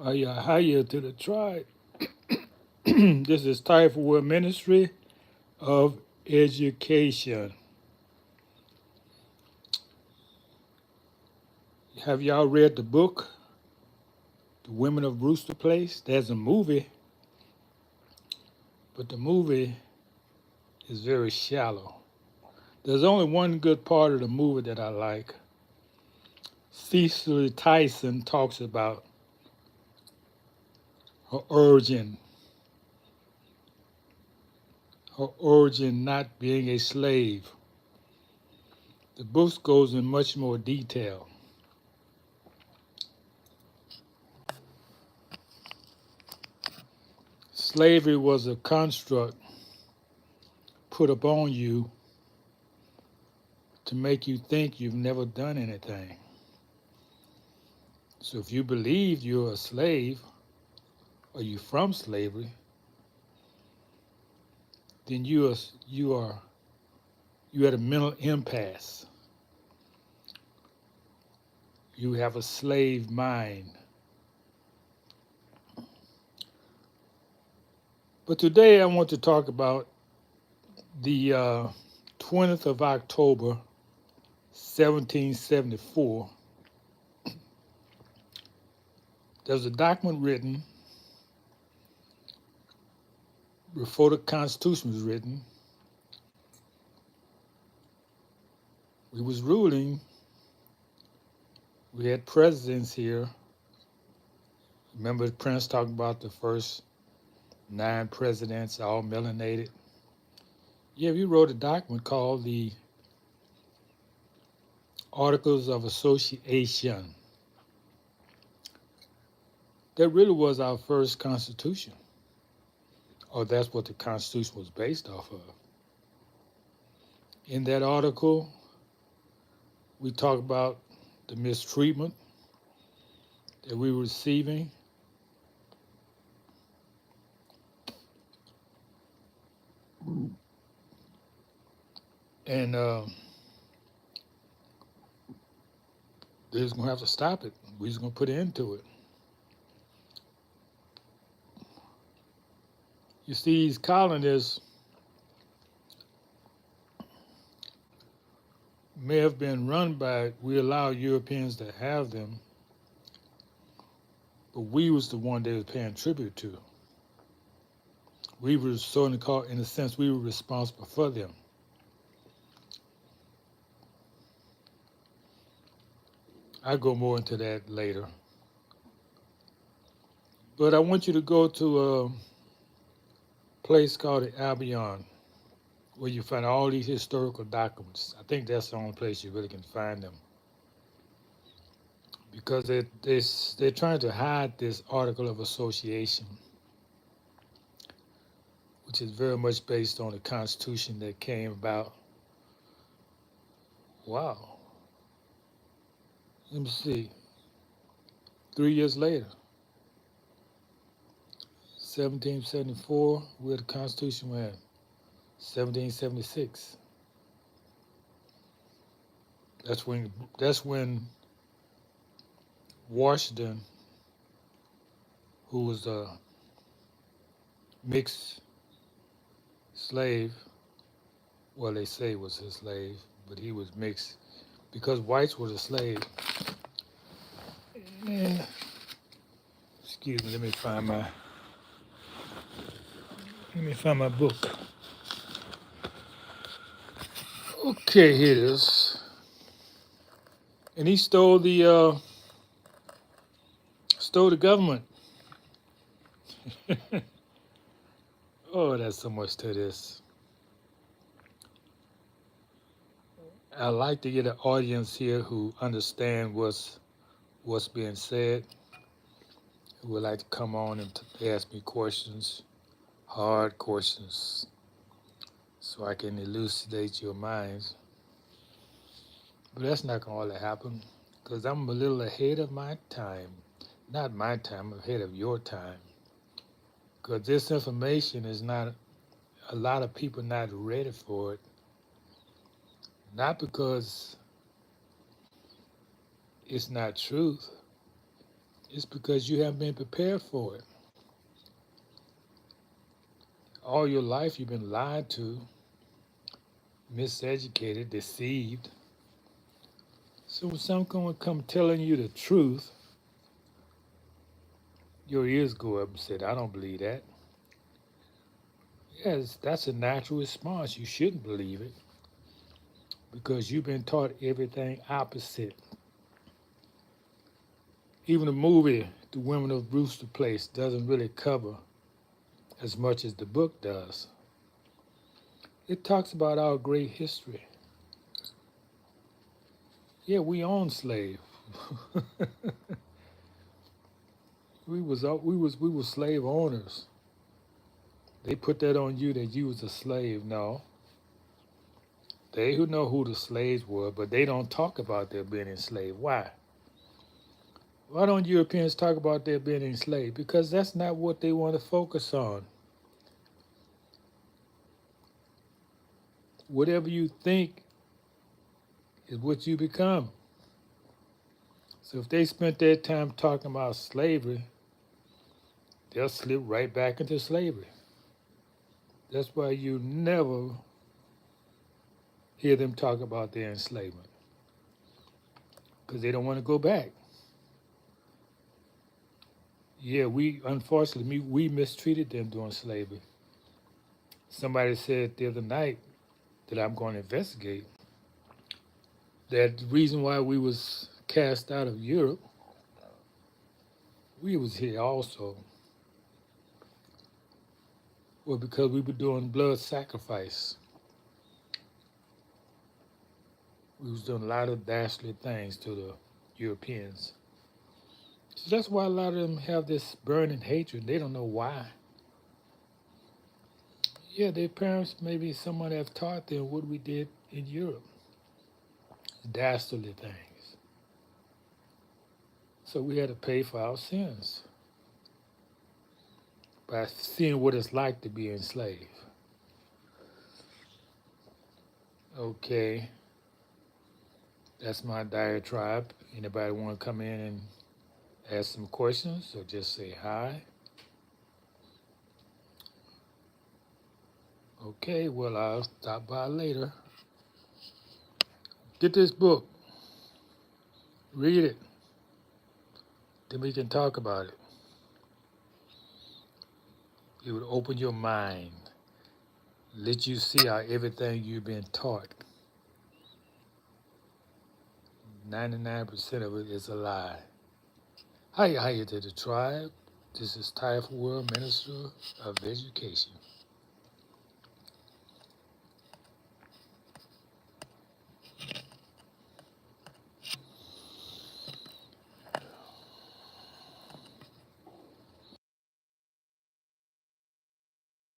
Hiya to the tribe. This is TAIFA Ministry of Education. Have y'all read the book, The Women of Brewster Place? There's a movie, but the movie is very shallow. There's only one good part of the movie that I like. Cecily Tyson talks about her origin not being a slave. The book goes in much more detail. Slavery was a construct put upon you to make you think you've never done anything. So if you believe you're a slave or you're from slavery, then you at a mental impasse. You have a slave mind. But today I want to talk about the 20th of October, 1774. There's a document written before the Constitution was written. We was ruling. We had presidents here. Remember the Prince talking about the first 9 presidents, all melanated. Yeah, we wrote a document called the Articles of Association. That really was our first Constitution, or that's what the Constitution was based off of. In that article, we talk about the mistreatment that we were receiving, and they're just gonna have to stop it. We're just gonna put an end to it. You see, these colonists may have been run by, we allow Europeans to have them, but we was the one they was paying tribute to. We were sort of called, in a sense, we were responsible for them. I'll go more into that later. But I want you to go to a place called the Albion, where you find all these historical documents. I think that's the only place you really can find them. Because they're trying to hide this article of association, which is very much based on the Constitution that came about. Wow. Let me see. 3 years later, 1774, where the Constitution went. 1776. That's when Washington, who was a mixed slave, well they say was a slave, but he was mixed because whites were the slave. Eh, excuse me, let me find my book. Okay, here it is. And he stole the government. Oh, there's so much to this. I like to get an audience here who understand what's being said, who would like to come on and ask me questions, hard questions, so I can elucidate your minds. But that's not going to happen because I'm a little ahead of my time. Not my time, I'm ahead of your time. Because this information is not, a lot of people not ready for it. Not because it's not truth, It's because you haven't been prepared for it. All your life you've been lied to, miseducated, deceived. So when someone come telling you the truth, your ears go up and say, I don't believe that. Yes, that's a natural response. You shouldn't believe it because you've been taught everything opposite. Even the movie, The Women of Brewster Place, doesn't really cover as much as the book does. It talks about our great history. Yeah, we own slaves. We were slave owners. They put that on you that you was a slave. No, they who know who the slaves were, but they don't talk about their being enslaved. Why? Why don't Europeans talk about their being enslaved? Because that's not what they want to focus on. Whatever you think is what you become. So if they spent their time talking about slavery, they'll slip right back into slavery. That's why you never hear them talk about their enslavement, because they don't want to go back. Yeah, we unfortunately we mistreated them during slavery. Somebody said the other night that I'm going to investigate that the reason why we was cast out of Europe, we was here also, was because we were doing blood sacrifice. We was doing a lot of dastardly things to the Europeans. So that's why a lot of them have this burning hatred. They don't know why. Yeah, their parents, maybe someone have taught them what we did in Europe, dastardly things. So we had to pay for our sins by seeing what it's like to be enslaved. Okay, that's my diatribe. Anybody want to come in and ask some questions or just say hi? Okay, well, I'll stop by later. Get this book, read it, then we can talk about it. It would open your mind, let you see how everything you've been taught, 99% of it is a lie. Hi to the tribe. This is TAIFA World Minister of Education.